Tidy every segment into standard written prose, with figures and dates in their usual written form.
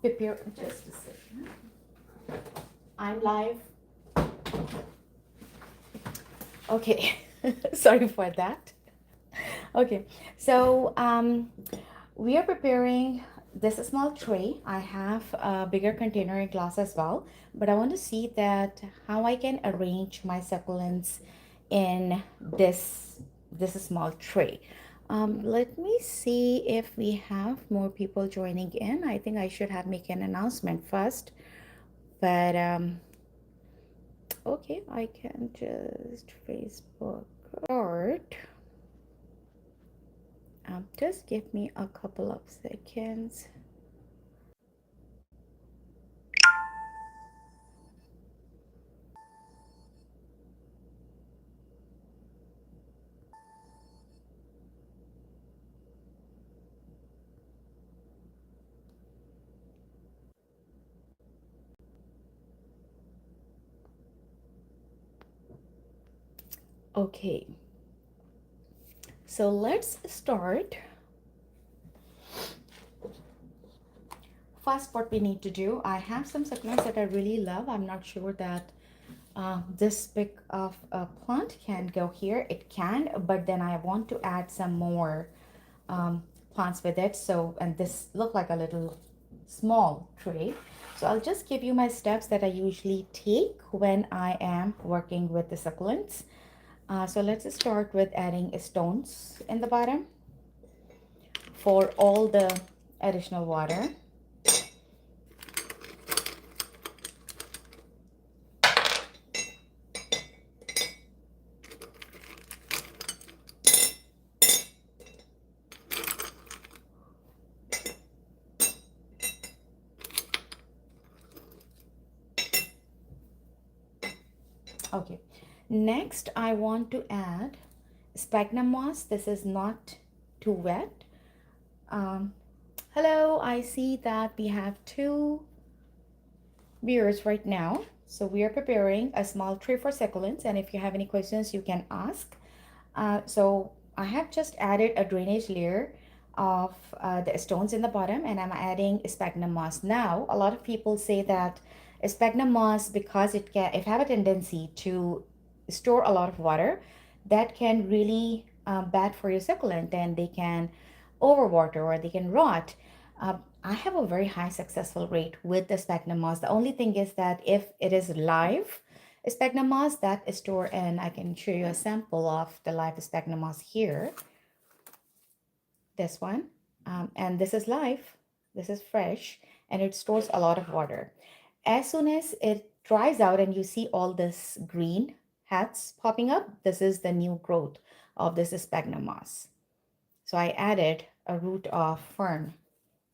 prepare. Just a second. I'm live. Okay. Sorry for that. Okay. So we are preparing this small tray. I have a bigger container in glass as well, but I want to see that how I can arrange my succulents in this small tray. Let me see if we have more people joining in. I think I should have make an announcement first, but okay, I can just Facebook start. Just give me a couple of seconds. Okay, so let's start. First, what we need to do, I have some succulents that I really love. I'm not sure that this big of a plant can go here. It can, but then I want to add some more plants with it. So, and this look like a little small tray. So I'll just give you my steps that I usually take when I am working with the succulents. So let's start with adding stones in the bottom for all the additional water. Okay, next I want to add sphagnum moss. This is not too wet. Um, Hello, I see that we have two viewers right now. So we are preparing a small tray for succulents, and if you have any questions, you can ask. So I have just added a drainage layer of the stones in the bottom, and I'm adding sphagnum moss. Now, a lot of people say that sphagnum moss, because it have a tendency to store a lot of water, that can really bad for your succulent, and they can overwater or they can rot. I have a very high successful rate with the sphagnum moss. The only thing is that if it is live sphagnum moss, that is stored, and I can show you a sample of the live sphagnum moss here. This one, and this is live, this is fresh, and it stores a lot of water. As soon as it dries out and you see all this green hats popping up, this is the new growth of this sphagnum moss. So I added a root of fern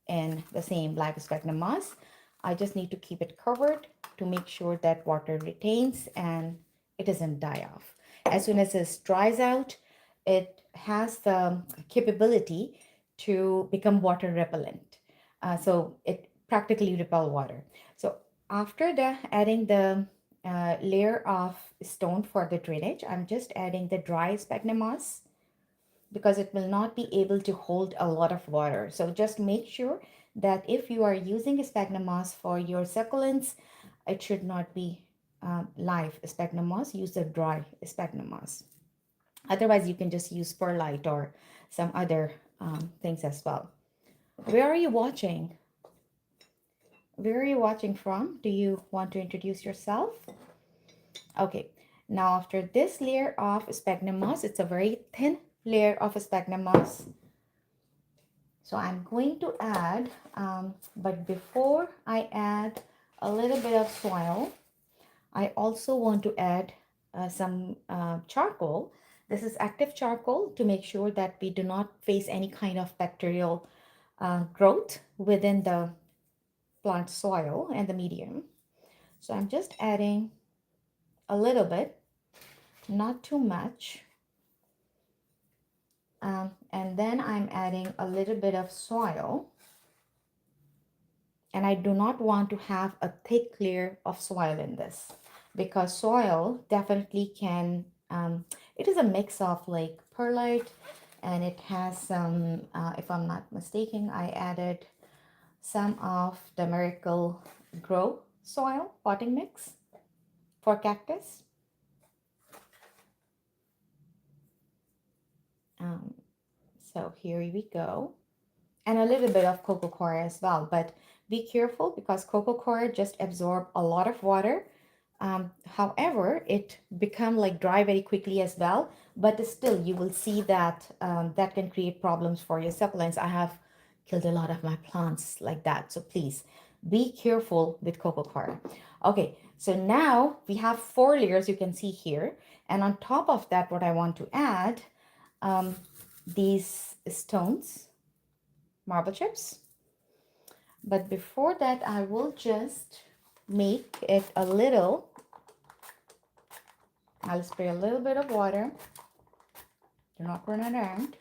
in the same live sphagnum moss. I just need to keep it covered to make sure that water retains and it doesn't die off. As soon as this dries out, it has the capability to become water repellent. So it practically repel water. So after adding the layer of stone for the drainage, I'm just adding the dry sphagnum moss because it will not be able to hold a lot of water. So just make sure that if you are using sphagnum moss for your succulents, it should not be live sphagnum moss. Use the dry sphagnum moss. Otherwise, you can just use perlite or some other things as well. Where are you watching? Where are you watching from? Do you want to introduce yourself? Okay, now after this layer of sphagnum moss, it's a very thin layer of sphagnum moss. So I'm going to add, but before I add a little bit of soil, I also want to add some charcoal. This is active charcoal to make sure that we do not face any kind of bacterial growth within the plant soil and the medium. So I'm just adding a little bit, not too much. And then I'm adding a little bit of soil. And I do not want to have a thick layer of soil in this because soil definitely can, it is a mix of like perlite and it has some, if I'm not mistaken, I added some of the Miracle Grow soil potting mix for cactus. Um, so here we go. And a little bit of coco coir as well, but be careful because coco coir just absorb a lot of water. However, it become like dry very quickly as well, but still you will see that that can create problems for your succulents. I have killed a lot of my plants like that, so please be careful with coco coir. Okay, so now we have 4 layers you can see here, and on top of that what I want to add, um, these stones, marble chips. But before that, I will just make it a little, I'll spray a little bit of water. Do not run around.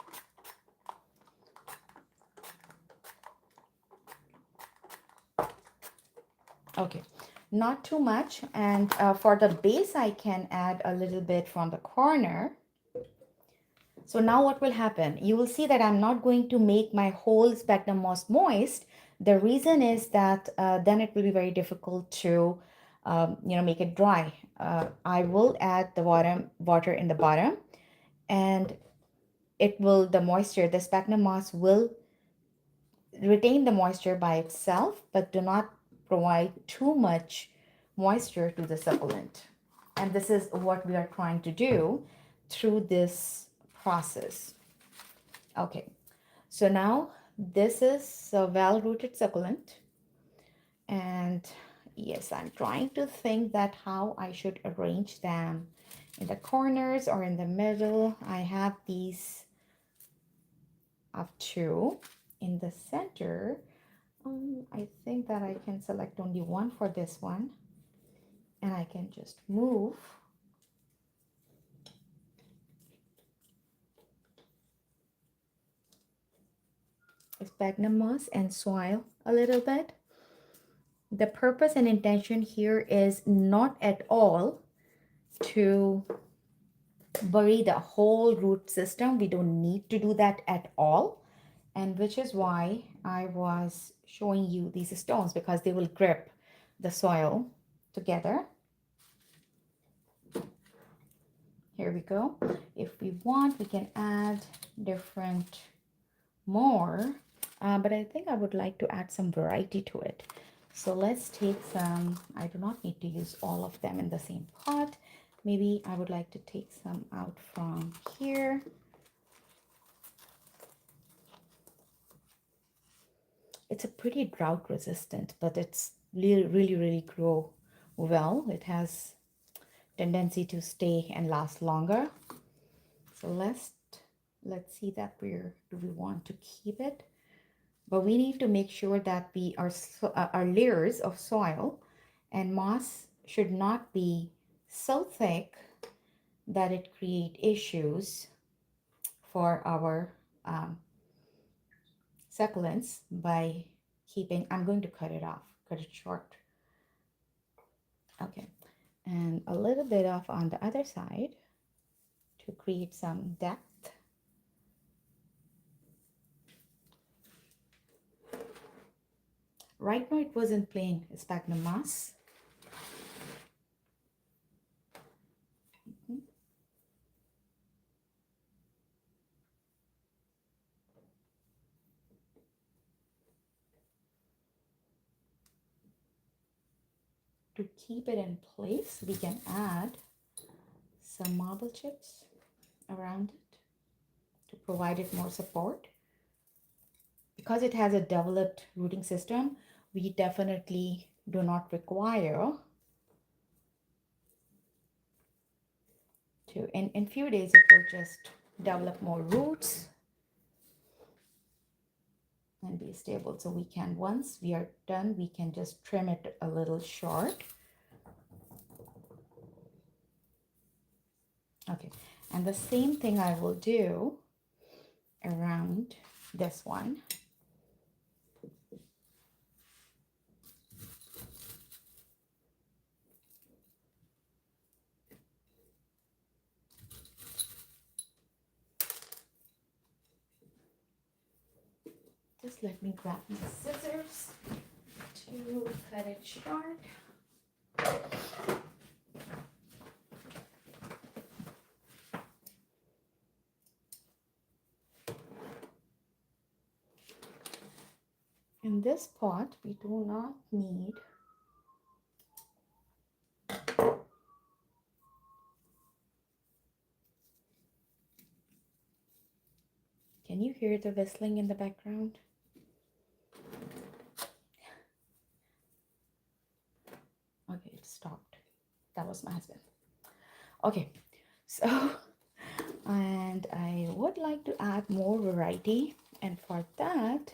Okay, not too much. And for the base, I can add a little bit from the corner. So now what will happen? You will see that I'm not going to make my whole sphagnum moss moist. The reason is that then it will be very difficult to, make it dry. I will add the water in the bottom, and the moisture, the sphagnum moss will retain the moisture by itself, but do not provide too much moisture to the succulent. And this is what we are trying to do through this process. Okay, so now this is a well-rooted succulent. And yes, I'm trying to think that how I should arrange them in the corners or in the middle. I have these of 2 in the center. I think that I can select only one for this one, and I can just move sphagnum moss and soil a little bit. The purpose and intention here is not at all to bury the whole root system. We don't need to do that at all, and which is why I was showing you these stones, because they will grip the soil together. Here we go. If we want, we can add different more, but I think I would like to add some variety to it. So let's take some, I do not need to use all of them in the same pot. Maybe I would like to take some out from here. It's a pretty drought resistant, but it's really grow well. It has tendency to stay and last longer. So let's see that where do we want to keep it. But we need to make sure that our layers of soil and moss should not be so thick that it create issues for our succulents by keeping, I'm going to cut it short. Okay, and a little bit of on the other side to create some depth. Right now it was in plain sphagnum moss. To keep it in place, we can add some marble chips around it to provide it more support. Because it has a developed rooting system, we definitely do not require to, in few days it will just develop more roots and be stable. So we can, once we are done, we can just trim it a little short. Okay, and the same thing I will do around this one. Just let me grab my scissors to cut it short. In this pot, we do not need Can you hear the whistling in the background? Okay, it stopped. That was my husband. Okay, so, and I would like to add more variety. And for that,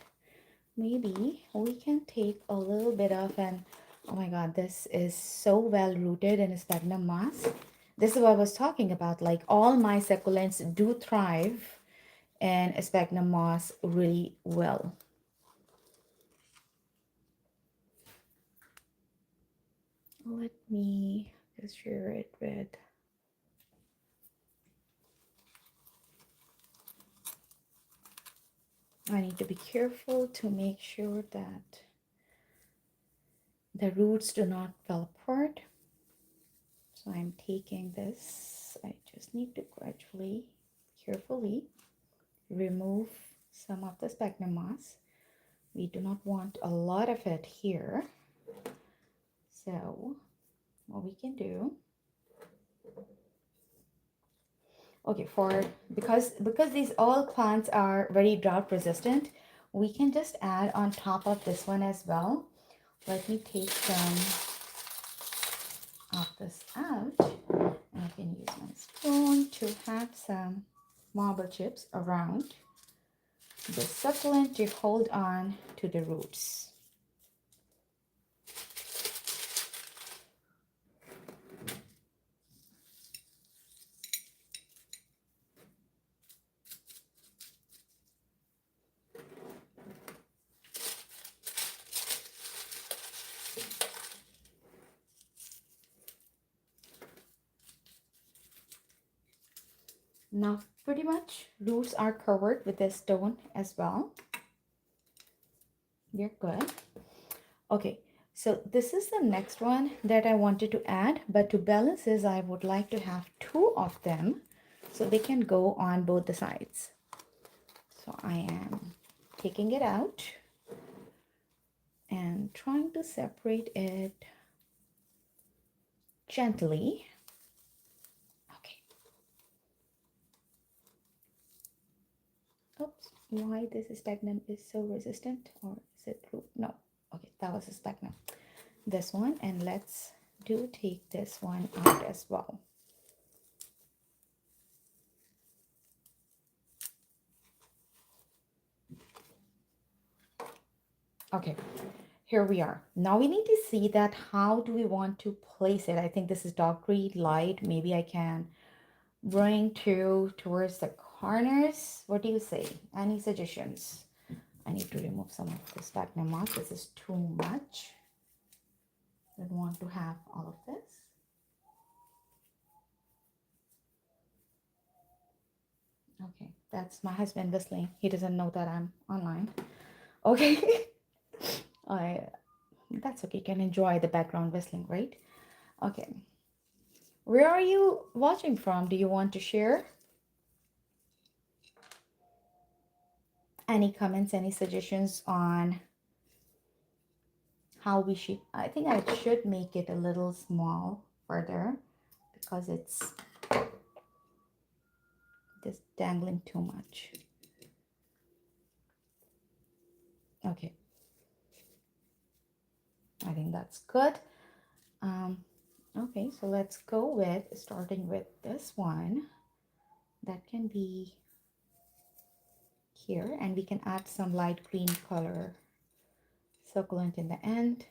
maybe we can take a little bit of an, oh my God, this is so well rooted in sphagnum moss. This is what I was talking about. Like all my succulents do thrive in sphagnum moss really well. Let me just share it with. I need to be careful to make sure that the roots do not fall apart. So I'm taking this. I just need to gradually, carefully remove some of the sphagnum moss. We do not want a lot of it here. So what we can do, okay, because these all plants are very drought resistant, we can just add on top of this one as well. Let me take some of this out, and I can use my spoon to have some marble chips around the succulent to hold on to the roots. Now pretty much roots are covered with this stone as well. You're good. Okay, so this is the next one that I wanted to add, but to balance this, I would like to have two of them so they can go on both the sides. So I am taking it out and trying to separate it gently. Okay. Oops, why this sphagnum is so resistant, or is it blue? No. Okay, that was a sphagnum. This one, and let's take this one out as well. Okay, here we are. Now we need to see that how do we want to place it. I think this is dark green, light. Maybe I can bring towards the corners. What do you say? Any suggestions? I need to remove some of this sphagnum moss. This is too much. I don't want to have all of this. Okay, that's my husband whistling. He doesn't know that I'm online. Okay. That's okay. You can enjoy the background whistling, right? Okay. Where are you watching from? Do you want to share? Any comments, any suggestions on how we should? I think I should make it a little small further because it's just dangling too much. Okay. I think that's good. Okay, so let's go with starting with this one. That can be here, and we can add some light green color succulent in the end.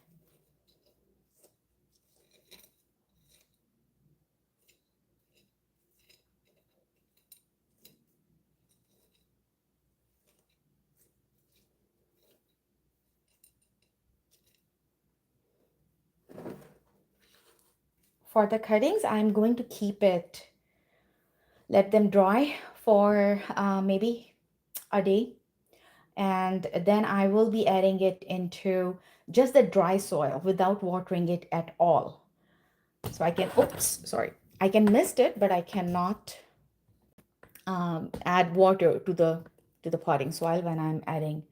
For the cuttings, I'm going to let them dry for maybe a day. And then I will be adding it into just the dry soil without watering it at all. So I can, oops, sorry, I can mist it, but I cannot add water to the potting soil when I'm adding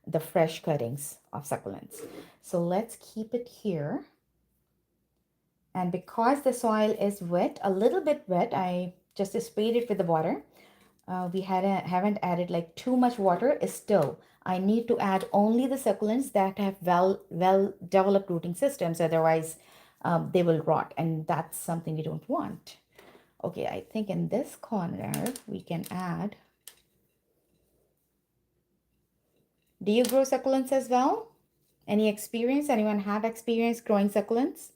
the fresh cuttings of succulents. So let's keep it here. And because the soil is wet, a little bit wet, I just sprayed it with the water. We haven't added like too much water. Still, I need to add only the succulents that have well developed rooting systems. Otherwise, they will rot, and that's something we don't want. Okay, I think in this corner we can add. Do you grow succulents as well? Any experience? Anyone have experience growing succulents?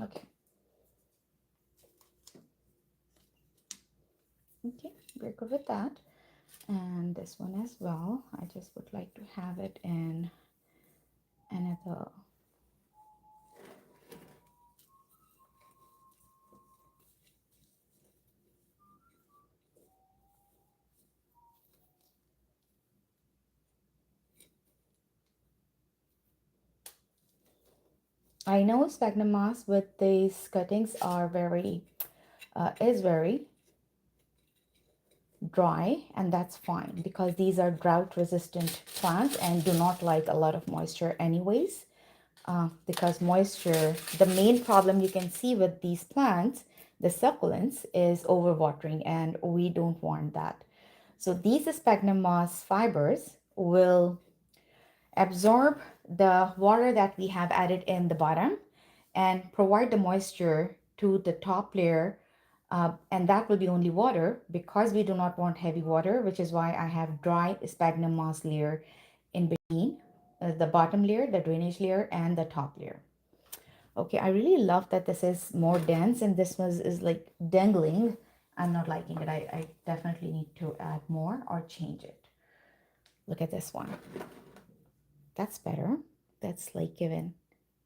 Okay. Okay, we're good with that. And this one as well. I just would like to have it in another. I know sphagnum moss with these cuttings are is very dry, and that's fine because these are drought resistant plants and do not like a lot of moisture anyways. Because moisture, the main problem you can see with these plants, the succulents, is overwatering, and we don't want that. So these sphagnum moss fibers will absorb the water that we have added in the bottom and provide the moisture to the top layer, and that will be only water because we do not want heavy water, which is why I have dry sphagnum moss layer in between the bottom layer, the drainage layer, and the top layer. Okay, I really love that this is more dense and this was is like dangling. I'm not liking it. I definitely need to add more or change it. Look at this one. That's better. That's like given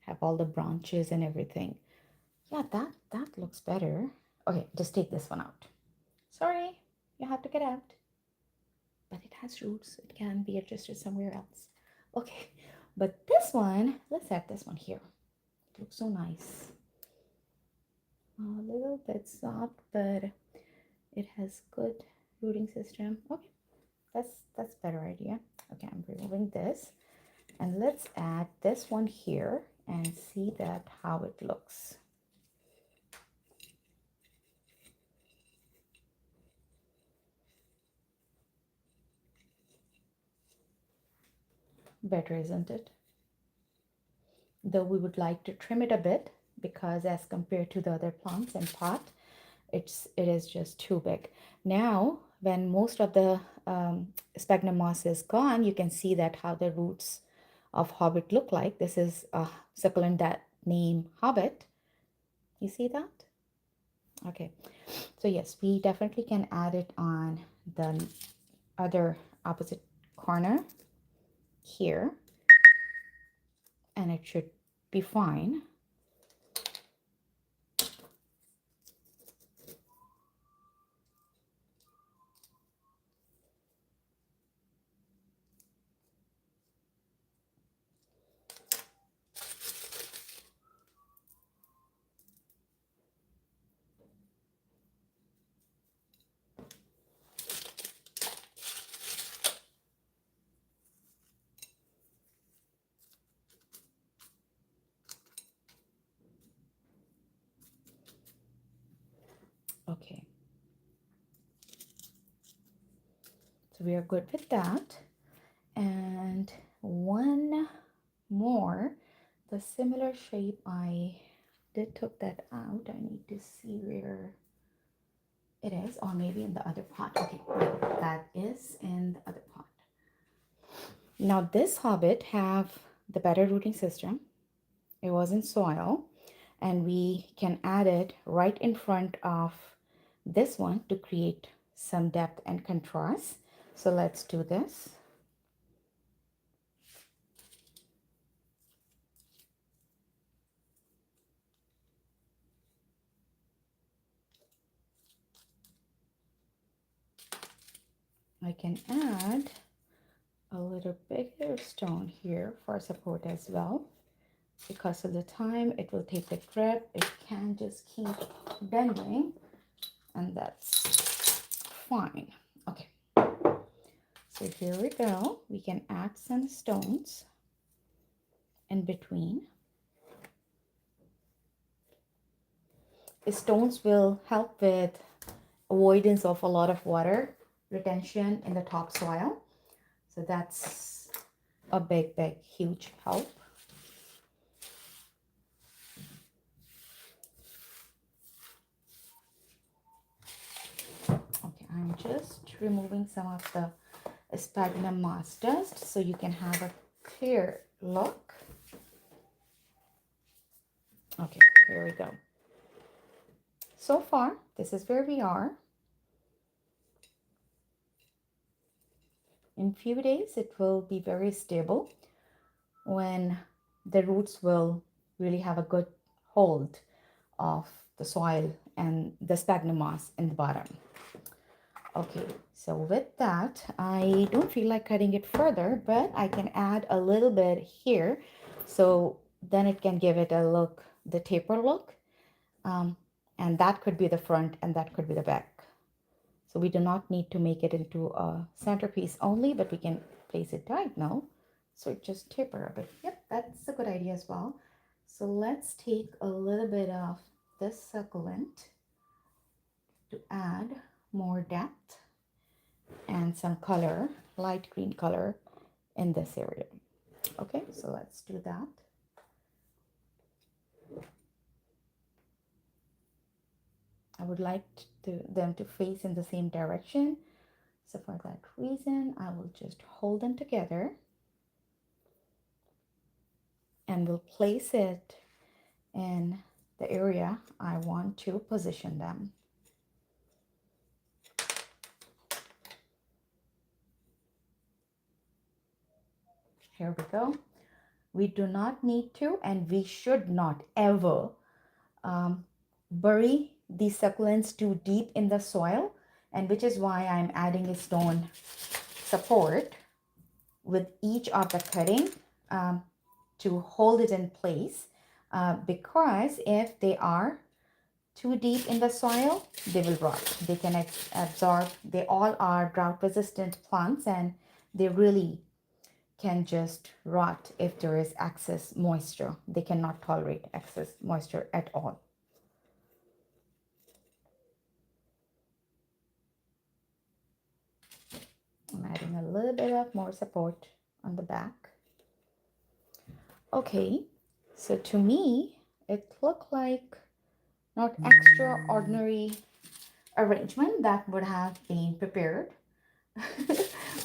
have all the branches and everything. Yeah, that looks better. Okay, just take this one out. Sorry, you have to get out. But it has roots. It can be adjusted somewhere else. Okay, but this one, let's add this one here. It looks so nice. A little bit soft, but it has good rooting system. Okay, that's better idea. Okay, I'm removing this. And let's add this one here and see that how it looks. Better, isn't it? Though we would like to trim it a bit because as compared to the other plants and pot, it is just too big. Now, when most of the sphagnum moss is gone, you can see that how the roots of Hobbit look like. This is a succulent that name Hobbit. You see that? Okay. So yes, we definitely can add it on the other opposite corner here, and it should be fine. Okay, so we are good with that. And one more, the similar shape, I did took that out. I need to see where it is, or maybe in the other pot. Okay, that is in the other pot. Now this Hobbit have the better rooting system. It was in soil, and we can add it right in front of this one to create some depth and contrast. So let's do this. I can add a little bigger stone here for support as well. Because of the time it will take the grip, it can just keep bending, and that's fine. Okay, so here we go. We can add some stones in between. The stones will help with avoidance of a lot of water retention in the topsoil. So that's a big, huge help. Okay, I'm just removing some of the sphagnum moss dust so you can have a clear look. Okay, here we go. So far, this is where we are. In few days, it will be very stable when the roots will really have a good hold of the soil and the sphagnum moss in the bottom. Okay, so with that, I don't feel like cutting it further, but I can add a little bit here. So then it can give it a look, the taper look. And that could be the front and that could be the back. So we do not need to make it into a centerpiece only, but we can place it diagonal. So it just taper a bit. Yep, that's a good idea as well. So let's take a little bit of this succulent to add more depth and some color, light green color in this area. Okay, so let's do that. I would like them to face in the same direction. So for that reason, I will just hold them together and we'll place it in the area I want to position them. Here we go. We do not need to, and we should not ever bury these succulents too deep in the soil, and which is why I'm adding a stone support with each of the cutting to hold it in place, because if they are too deep in the soil, they will rot. They can absorb, they all are drought resistant plants, and they really can just rot if there is excess moisture. They cannot tolerate excess moisture at all. I'm adding a little bit of more support on the back. Okay, so to me, it looked like not extraordinary arrangement that would have been prepared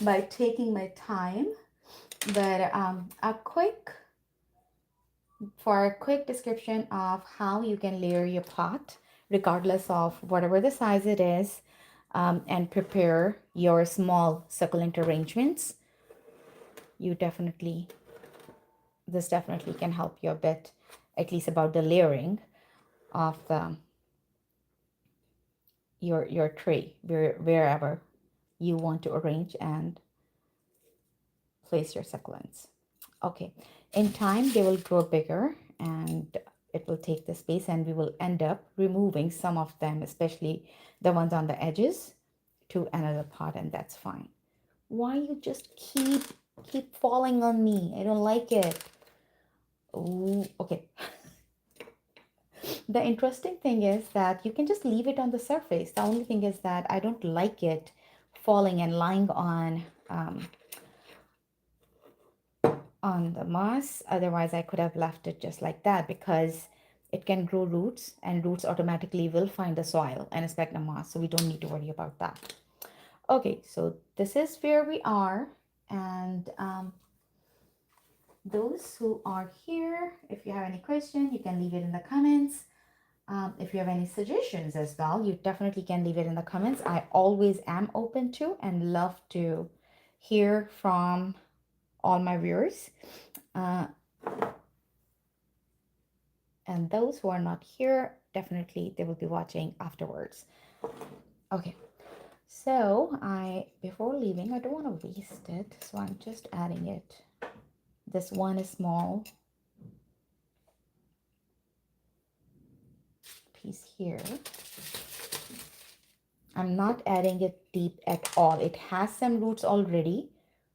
by taking my time. But for a quick description of how you can layer your pot, regardless of whatever the size it is, and prepare your small succulent arrangements, this definitely can help you a bit, at least about the layering of your tray, wherever you want to arrange and place your succulents. Okay, in time they will grow bigger and it will take the space, and we will end up removing some of them, especially the ones on the edges, to another pot, and that's fine. Why you just keep falling on me? I don't like it. Ooh, okay. The interesting thing is that you can just leave it on the surface. The only thing is that I don't like it falling and lying on the moss. Otherwise, I could have left it just like that, because it can grow roots, and roots automatically will find the soil and sphagnum moss. So we don't need to worry about that. Okay, so this is where we are. And those who are here, if you have any question, you can leave it in the comments. If you have any suggestions as well, you definitely can leave it in the comments. I always am open to and love to hear from all my viewers. And those who are not here, definitely they will be watching afterwards. Okay, So before leaving, I don't want to waste it, so I'm just adding it. This one is small piece here. I'm not adding it deep at all. It has some roots already,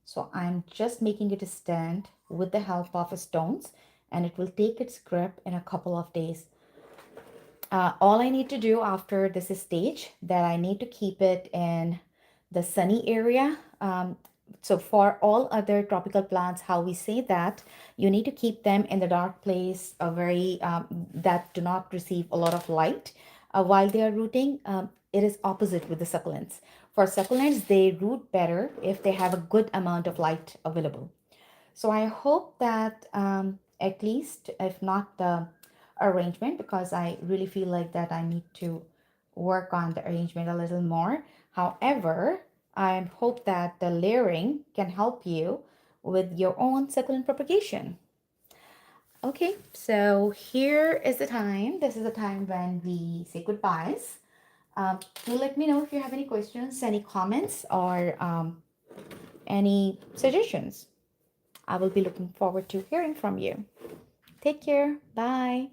so I'm just making it a stand with the help of stones, and it will take its grip in a couple of days. All I need to do after this stage, that I need to keep it in the sunny area. So for all other tropical plants, how we say that you need to keep them in the dark place, a very that do not receive a lot of light while they are rooting. It is opposite with the succulents. For succulents, they root better if they have a good amount of light available. So I hope that at least, if not the arrangement, because I really feel like that I need to work on the arrangement a little more. However, I hope that the layering can help you with your own succulent propagation. Okay, so here is the time. This is the time when we say goodbyes. Do let me know if you have any questions, any comments, or any suggestions. I will be looking forward to hearing from you. Take care. Bye.